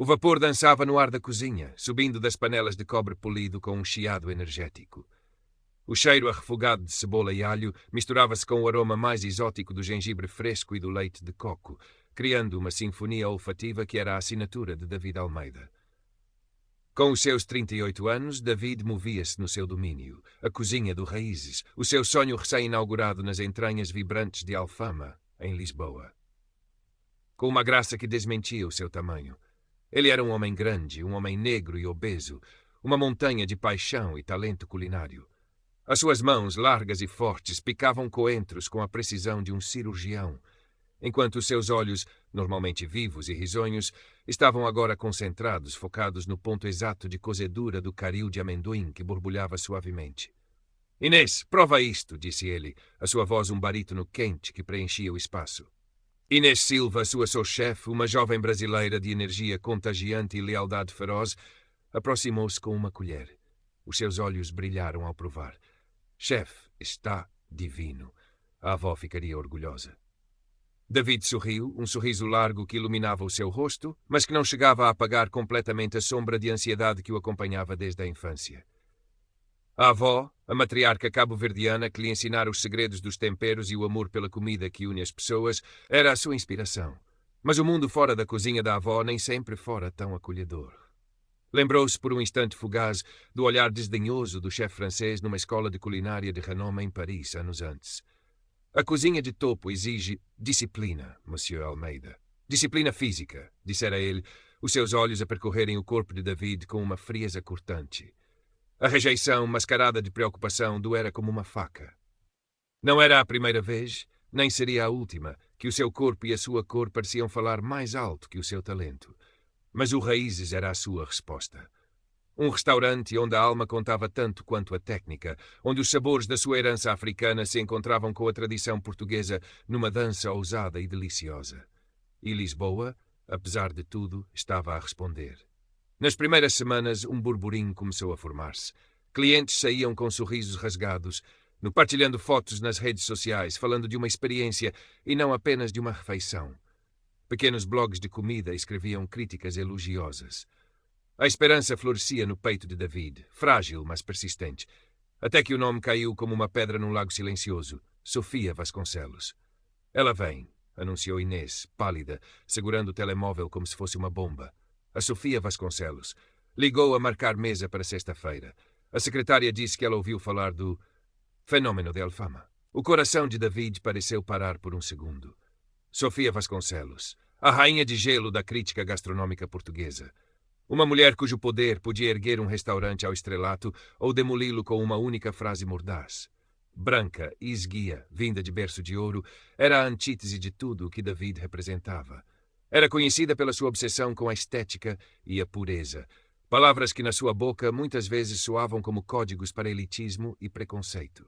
O vapor dançava no ar da cozinha, subindo das panelas de cobre polido com um chiado energético. O cheiro arrefogado de cebola e alho misturava-se com o aroma mais exótico do gengibre fresco e do leite de coco, criando uma sinfonia olfativa que era a assinatura de David Almeida. Com os seus 38 anos, David movia-se no seu domínio, a cozinha do Raízes, o seu sonho recém-inaugurado nas entranhas vibrantes de Alfama, em Lisboa. Com uma graça que desmentia o seu tamanho. Ele era um homem grande, um homem negro e obeso, uma montanha de paixão e talento culinário. As suas mãos, largas e fortes, picavam coentros com a precisão de um cirurgião, enquanto os seus olhos, normalmente vivos e risonhos, estavam agora concentrados, focados no ponto exato de cozedura do caril de amendoim que borbulhava suavemente. "Inês, prova isto", disse ele, a sua voz um barítono quente que preenchia o espaço. Inês Silva, sua sous-chefe, uma jovem brasileira de energia contagiante e lealdade feroz, aproximou-se com uma colher. Os seus olhos brilharam ao provar. "Chefe, está divino." A avó ficaria orgulhosa. David sorriu, um sorriso largo que iluminava o seu rosto, mas que não chegava a apagar completamente a sombra de ansiedade que o acompanhava desde a infância. A avó, a matriarca cabo-verdiana que lhe ensinara os segredos dos temperos e o amor pela comida que une as pessoas, era a sua inspiração. Mas o mundo fora da cozinha da avó nem sempre fora tão acolhedor. Lembrou-se por um instante fugaz do olhar desdenhoso do chefe francês numa escola de culinária de renome em Paris, anos antes. A cozinha de topo exige disciplina, Monsieur Almeida. Disciplina física, dissera ele, os seus olhos a percorrerem o corpo de David com uma frieza cortante. A rejeição, mascarada de preocupação, doera como uma faca. Não era a primeira vez, nem seria a última, que o seu corpo e a sua cor pareciam falar mais alto que o seu talento. Mas o Raízes era a sua resposta. Um restaurante onde a alma contava tanto quanto a técnica, onde os sabores da sua herança africana se encontravam com a tradição portuguesa numa dança ousada e deliciosa. E Lisboa, apesar de tudo, estava a responder. Nas primeiras semanas, um burburinho começou a formar-se. Clientes saíam com sorrisos rasgados, partilhando fotos nas redes sociais, falando de uma experiência e não apenas de uma refeição. Pequenos blogs de comida escreviam críticas elogiosas. A esperança florescia no peito de David, frágil, mas persistente, até que o nome caiu como uma pedra num lago silencioso. Sofia Vasconcelos. "Ela vem", anunciou Inês, pálida, segurando o telemóvel como se fosse uma bomba. A Sofia Vasconcelos. Ligou a marcar mesa para sexta-feira. A secretária disse que ela ouviu falar do fenômeno de Alfama. O coração de David pareceu parar por um segundo. Sofia Vasconcelos, a rainha de gelo da crítica gastronómica portuguesa. Uma mulher cujo poder podia erguer um restaurante ao estrelato ou demoli-lo com uma única frase mordaz. Branca e esguia, vinda de berço de ouro, era a antítese de tudo o que David representava. Era conhecida pela sua obsessão com a estética e a pureza, palavras que na sua boca muitas vezes soavam como códigos para elitismo e preconceito.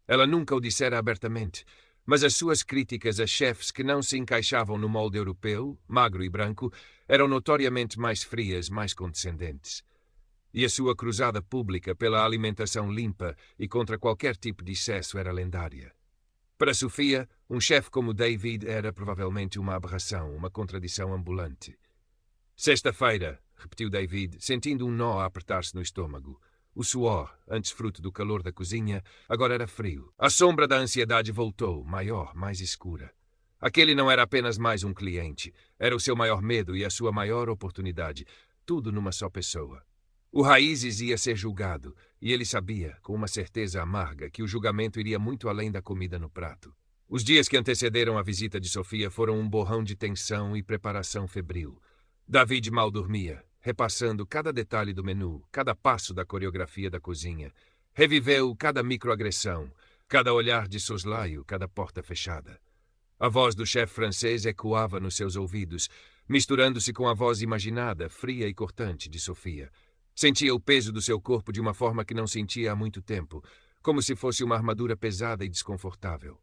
Ela nunca o dissera abertamente, mas as suas críticas a chefes que não se encaixavam no molde europeu, magro e branco, eram notoriamente mais frias, mais condescendentes. E a sua cruzada pública pela alimentação limpa e contra qualquer tipo de excesso era lendária. Para Sofia, um chefe como David era provavelmente uma aberração, uma contradição ambulante. "Sexta-feira", repetiu David, sentindo um nó a apertar-se no estômago. O suor, antes fruto do calor da cozinha, agora era frio. A sombra da ansiedade voltou, maior, mais escura. Aquele não era apenas mais um cliente, era o seu maior medo e a sua maior oportunidade, tudo numa só pessoa. O Raízes ia ser julgado, e ele sabia, com uma certeza amarga, que o julgamento iria muito além da comida no prato. Os dias que antecederam a visita de Sofia foram um borrão de tensão e preparação febril. David mal dormia, repassando cada detalhe do menu, cada passo da coreografia da cozinha. Reviveu cada microagressão, cada olhar de soslaio, cada porta fechada. A voz do chefe francês ecoava nos seus ouvidos, misturando-se com a voz imaginada, fria e cortante de Sofia. Sentia o peso do seu corpo de uma forma que não sentia há muito tempo, como se fosse uma armadura pesada e desconfortável.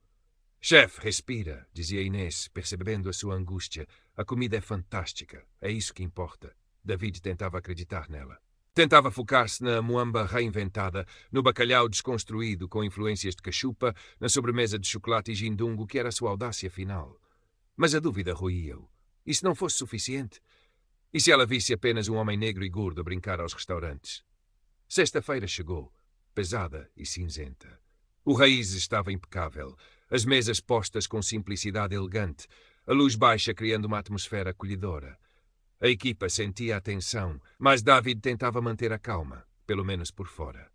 "Chefe, respira", dizia Inês, percebendo a sua angústia. "A comida é fantástica, é isso que importa." David tentava acreditar nela. Tentava focar-se na muamba reinventada, no bacalhau desconstruído com influências de cachupa, na sobremesa de chocolate e gindungo que era a sua audácia final. Mas a dúvida roía-o. E se não fosse suficiente? E se ela visse apenas um homem negro e gordo a brincar aos restaurantes? Sexta-feira chegou, pesada e cinzenta. O raiz estava impecável, as mesas postas com simplicidade elegante, a luz baixa criando uma atmosfera acolhedora. A equipa sentia a tensão, mas David tentava manter a calma, pelo menos por fora.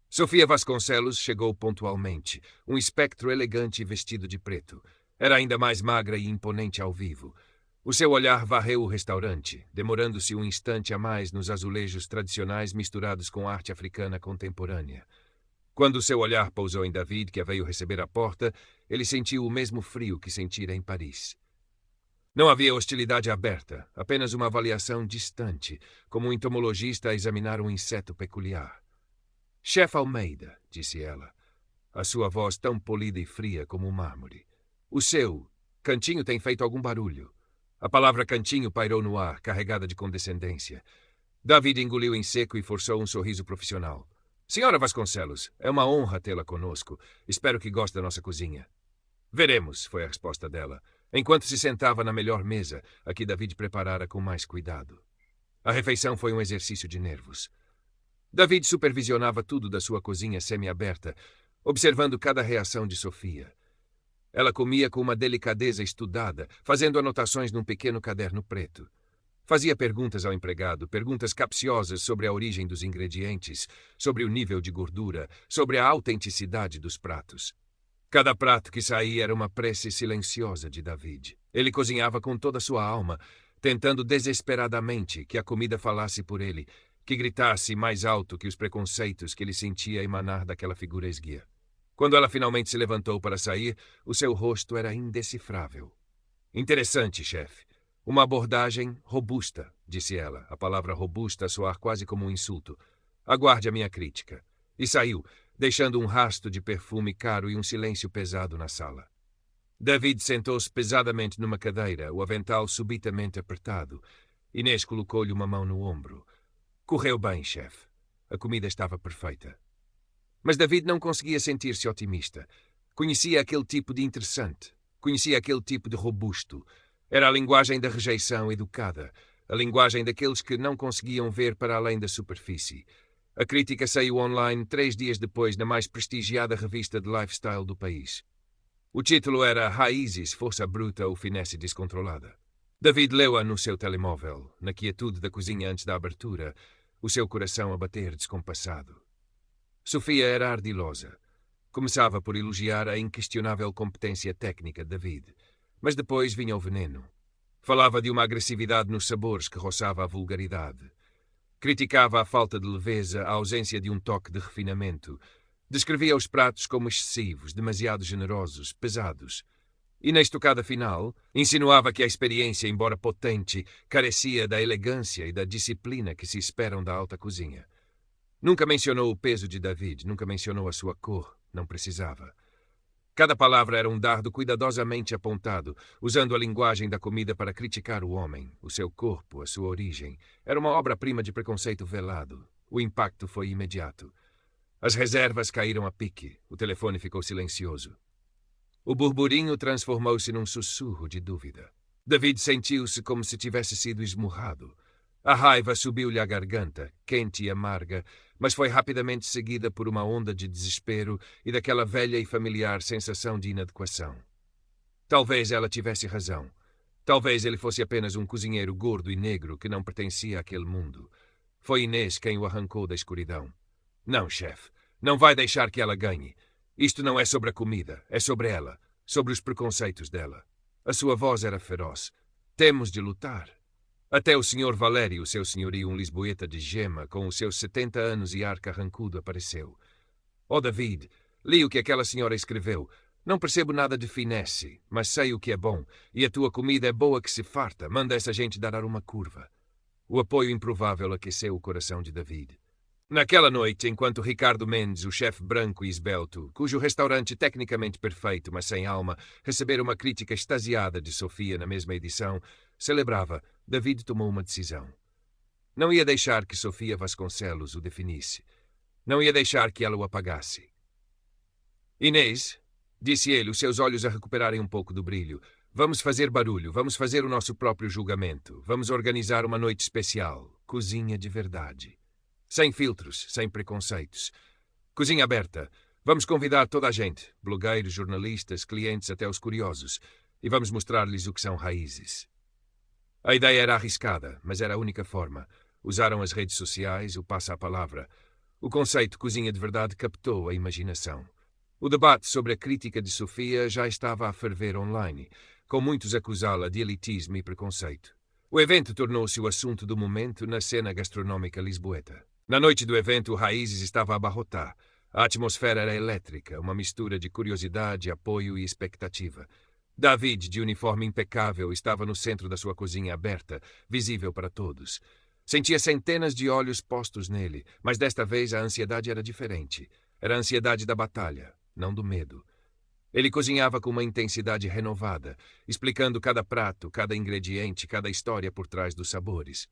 Sofia Vasconcelos chegou pontualmente, um espectro elegante e vestido de preto. Era ainda mais magra e imponente ao vivo. O seu olhar varreu o restaurante, demorando-se um instante a mais nos azulejos tradicionais misturados com arte africana contemporânea. Quando o seu olhar pousou em David, que a veio receber à porta, ele sentiu o mesmo frio que sentira em Paris. Não havia hostilidade aberta, apenas uma avaliação distante, como um entomologista a examinar um inseto peculiar. Chefe Almeida, disse ela, a sua voz tão polida e fria como o mármore. O seu cantinho tem feito algum barulho. A palavra cantinho pairou no ar, carregada de condescendência. David engoliu em seco e forçou um sorriso profissional. Senhora Vasconcelos, é uma honra tê-la conosco. Espero que goste da nossa cozinha. Veremos, foi a resposta dela, enquanto se sentava na melhor mesa, a que David preparara com mais cuidado. A refeição foi um exercício de nervos. David supervisionava tudo da sua cozinha semi-aberta, observando cada reação de Sofia. Ela comia com uma delicadeza estudada, fazendo anotações num pequeno caderno preto. Fazia perguntas ao empregado, perguntas capciosas sobre a origem dos ingredientes, sobre o nível de gordura, sobre a autenticidade dos pratos. Cada prato que saía era uma prece silenciosa de David. Ele cozinhava com toda a sua alma, tentando desesperadamente que a comida falasse por ele, que gritasse mais alto que os preconceitos que ele sentia emanar daquela figura esguia. Quando ela finalmente se levantou para sair, o seu rosto era indecifrável. Interessante, chefe. Uma abordagem robusta, disse ela, a palavra robusta a soar quase como um insulto. Aguarde a minha crítica. E saiu, deixando um rasto de perfume caro e um silêncio pesado na sala. David sentou-se pesadamente numa cadeira, o avental subitamente apertado. Inês colocou-lhe uma mão no ombro. Correu bem, chefe. A comida estava perfeita. Mas David não conseguia sentir-se otimista. Conhecia aquele tipo de interessante. Conhecia aquele tipo de robusto. Era a linguagem da rejeição educada. A linguagem daqueles que não conseguiam ver para além da superfície. A crítica saiu online 3 dias depois na mais prestigiada revista de lifestyle do país. O título era Raízes, Força Bruta ou Finesse Descontrolada. David leu-a no seu telemóvel, na quietude da cozinha antes da abertura, o seu coração a bater descompassado. Sofia era ardilosa. Começava por elogiar a inquestionável competência técnica de David, mas depois vinha o veneno. Falava de uma agressividade nos sabores que roçava a vulgaridade. Criticava a falta de leveza, a ausência de um toque de refinamento. Descrevia os pratos como excessivos, demasiado generosos, pesados. E na estocada final, insinuava que a experiência, embora potente, carecia da elegância e da disciplina que se esperam da alta cozinha. Nunca mencionou o peso de David, nunca mencionou a sua cor, não precisava. Cada palavra era um dardo cuidadosamente apontado, usando a linguagem da comida para criticar o homem, o seu corpo, a sua origem. Era uma obra-prima de preconceito velado. O impacto foi imediato. As reservas caíram a pique, o telefone ficou silencioso. O burburinho transformou-se num sussurro de dúvida. David sentiu-se como se tivesse sido esmurrado. A raiva subiu-lhe à garganta, quente e amarga, mas foi rapidamente seguida por uma onda de desespero e daquela velha e familiar sensação de inadequação. Talvez ela tivesse razão. Talvez ele fosse apenas um cozinheiro gordo e negro que não pertencia àquele mundo. Foi Inês quem o arrancou da escuridão. Não, chefe, não vai deixar que ela ganhe. Isto não é sobre a comida, é sobre ela, sobre os preconceitos dela. A sua voz era feroz. Temos de lutar. Até o Sr. Valério, seu senhorio, um lisboeta de gema, com os seus 70 anos e ar carrancudo, apareceu. Oh, David, li o que aquela senhora escreveu. Não percebo nada de finesse, mas sei o que é bom, e a tua comida é boa que se farta. Manda essa gente dar uma curva. O apoio improvável aqueceu o coração de David. Naquela noite, enquanto Ricardo Mendes, o chefe branco e esbelto, cujo restaurante tecnicamente perfeito, mas sem alma, recebera uma crítica extasiada de Sofia na mesma edição, celebrava, David tomou uma decisão. Não ia deixar que Sofia Vasconcelos o definisse. Não ia deixar que ela o apagasse. Inês, disse ele, os seus olhos a recuperarem um pouco do brilho, Vamos fazer barulho, vamos fazer o nosso próprio julgamento, vamos organizar uma noite especial, cozinha de verdade. Sem filtros, sem preconceitos. Cozinha aberta. Vamos convidar toda a gente, blogueiros, jornalistas, clientes, até os curiosos, e vamos mostrar-lhes o que são raízes. A ideia era arriscada, mas era a única forma. Usaram as redes sociais, o passa-a-palavra. O conceito cozinha de verdade captou a imaginação. O debate sobre a crítica de Sofia já estava a ferver online, com muitos acusá-la de elitismo e preconceito. O evento tornou-se o assunto do momento na cena gastronómica lisboeta. Na noite do evento, o Raízes estava a abarrotar. A atmosfera era elétrica, uma mistura de curiosidade, apoio e expectativa. David, de uniforme impecável, estava no centro da sua cozinha aberta, visível para todos. Sentia centenas de olhos postos nele, mas desta vez a ansiedade era diferente. Era a ansiedade da batalha, não do medo. Ele cozinhava com uma intensidade renovada, explicando cada prato, cada ingrediente, cada história por trás dos sabores.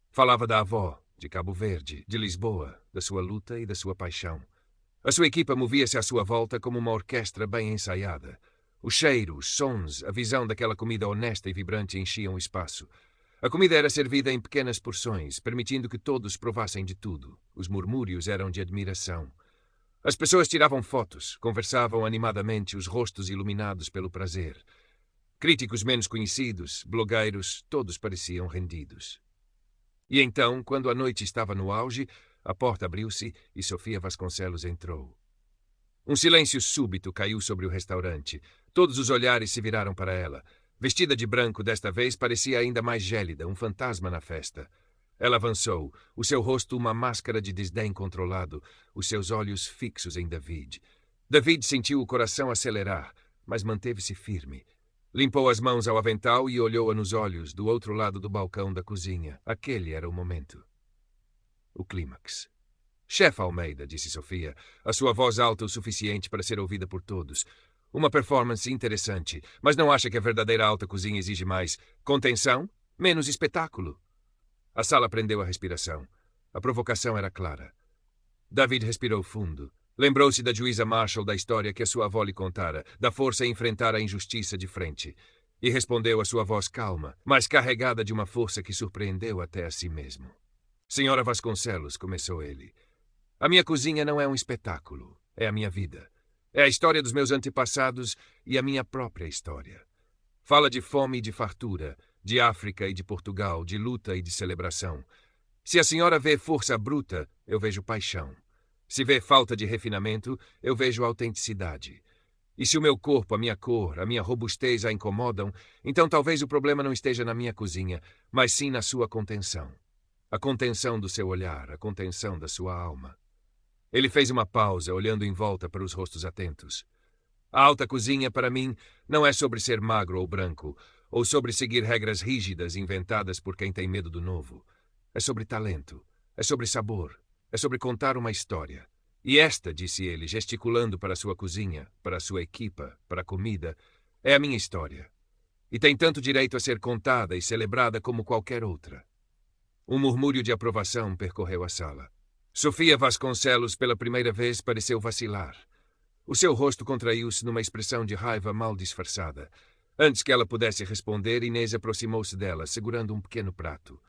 Falava da avó, de Cabo Verde, de Lisboa, da sua luta e da sua paixão. A sua equipa movia-se à sua volta como uma orquestra bem ensaiada. O cheiro, os sons, a visão daquela comida honesta e vibrante enchiam o espaço. A comida era servida em pequenas porções, permitindo que todos provassem de tudo. Os murmúrios eram de admiração. As pessoas tiravam fotos, conversavam animadamente, os rostos iluminados pelo prazer. Críticos menos conhecidos, blogueiros, todos pareciam rendidos. E então, quando a noite estava no auge, a porta abriu-se e Sofia Vasconcelos entrou. Um silêncio súbito caiu sobre o restaurante. Todos os olhares se viraram para ela. Vestida de branco desta vez, parecia ainda mais gélida, um fantasma na festa. Ela avançou, o seu rosto uma máscara de desdém controlado, os seus olhos fixos em David. David sentiu o coração acelerar, mas manteve-se firme. Limpou as mãos ao avental e olhou-a nos olhos, do outro lado do balcão da cozinha. Aquele era o momento. O clímax. Chefe Almeida, disse Sofia, a sua voz alta o suficiente para ser ouvida por todos. Uma performance interessante, mas não acha que a verdadeira alta cozinha exige mais contenção, menos espetáculo? A sala prendeu a respiração. A provocação era clara. David respirou fundo. Lembrou-se da juíza Marshall da história que a sua avó lhe contara, da força em enfrentar a injustiça de frente. E respondeu a sua voz calma, mas carregada de uma força que surpreendeu até a si mesmo. Senhora Vasconcelos, começou ele. A minha cozinha não é um espetáculo. É a minha vida. É a história dos meus antepassados e a minha própria história. Fala de fome e de fartura, de África e de Portugal, de luta e de celebração. Se a senhora vê força bruta, eu vejo paixão. Se vê falta de refinamento, eu vejo autenticidade. E se o meu corpo, a minha cor, a minha robustez a incomodam, então talvez o problema não esteja na minha cozinha, mas sim na sua contenção. A contenção do seu olhar, a contenção da sua alma. Ele fez uma pausa, olhando em volta para os rostos atentos. A alta cozinha, para mim, não é sobre ser magro ou branco, ou sobre seguir regras rígidas inventadas por quem tem medo do novo. É sobre talento, é sobre sabor, é sobre contar uma história. E esta, disse ele, gesticulando para a sua cozinha, para a sua equipa, para a comida, é a minha história. E tem tanto direito a ser contada e celebrada como qualquer outra. Um murmúrio de aprovação percorreu a sala. Sofia Vasconcelos, pela primeira vez, pareceu vacilar. O seu rosto contraiu-se numa expressão de raiva mal disfarçada. Antes que ela pudesse responder, Inês aproximou-se dela, segurando um pequeno prato.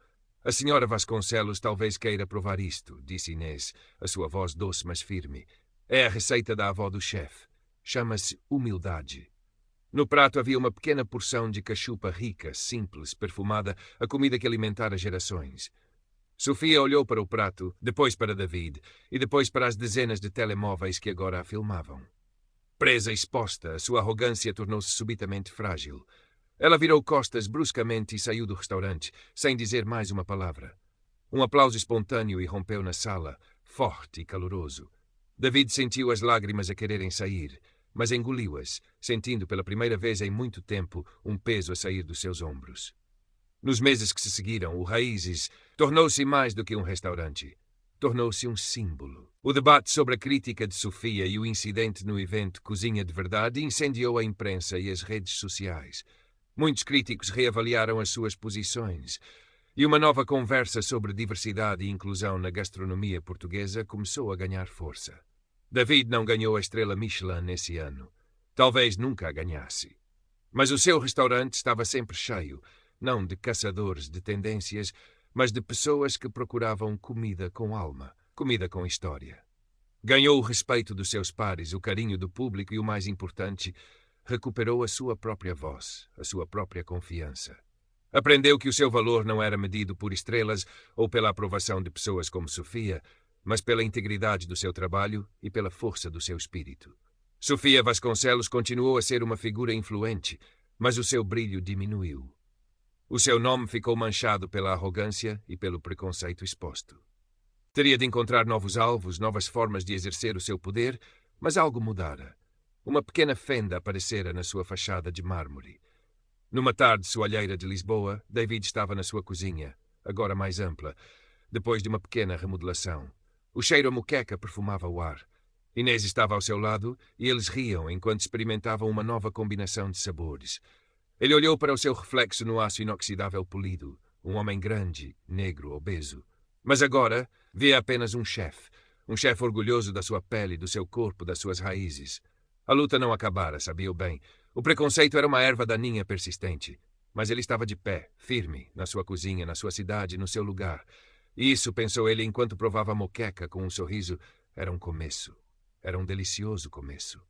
A senhora Vasconcelos talvez queira provar isto, disse Inês, a sua voz doce mas firme. É a receita da avó do chefe. Chama-se humildade. No prato havia uma pequena porção de cachupa rica, simples, perfumada, a comida que alimentara gerações. Sofia olhou para o prato, depois para David, e depois para as dezenas de telemóveis que agora a filmavam. Presa exposta, a sua arrogância tornou-se subitamente frágil. Ela virou costas bruscamente e saiu do restaurante, sem dizer mais uma palavra. Um aplauso espontâneo irrompeu na sala, forte e caloroso. David sentiu as lágrimas a quererem sair, mas engoliu-as, sentindo pela primeira vez em muito tempo um peso a sair dos seus ombros. Nos meses que se seguiram, o Raízes tornou-se mais do que um restaurante. Tornou-se um símbolo. O debate sobre a crítica de Sofia e o incidente no evento Cozinha de Verdade incendiou a imprensa e as redes sociais. Muitos críticos reavaliaram as suas posições. E uma nova conversa sobre diversidade e inclusão na gastronomia portuguesa começou a ganhar força. David não ganhou a estrela Michelin nesse ano. Talvez nunca a ganhasse. Mas o seu restaurante estava sempre cheio, não de caçadores de tendências, mas de pessoas que procuravam comida com alma, comida com história. Ganhou o respeito dos seus pares, o carinho do público e, o mais importante, recuperou a sua própria voz, a sua própria confiança. Aprendeu que o seu valor não era medido por estrelas ou pela aprovação de pessoas como Sofia, mas pela integridade do seu trabalho e pela força do seu espírito. Sofia Vasconcelos continuou a ser uma figura influente, mas o seu brilho diminuiu. O seu nome ficou manchado pela arrogância e pelo preconceito exposto. Teria de encontrar novos alvos, novas formas de exercer o seu poder, mas algo mudara. Uma pequena fenda aparecera na sua fachada de mármore. Numa tarde soalheira de Lisboa, David estava na sua cozinha, agora mais ampla, depois de uma pequena remodelação. O cheiro a moqueca perfumava o ar. Inês estava ao seu lado e eles riam enquanto experimentavam uma nova combinação de sabores. Ele olhou para o seu reflexo no aço inoxidável polido, um homem grande, negro, obeso. Mas agora via apenas um chefe orgulhoso da sua pele, do seu corpo, das suas raízes. A luta não acabara, sabia-o bem. O preconceito era uma erva daninha persistente, mas ele estava de pé, firme, na sua cozinha, na sua cidade, no seu lugar. E isso, pensou ele enquanto provava a moqueca com um sorriso, era um começo. Era um delicioso começo.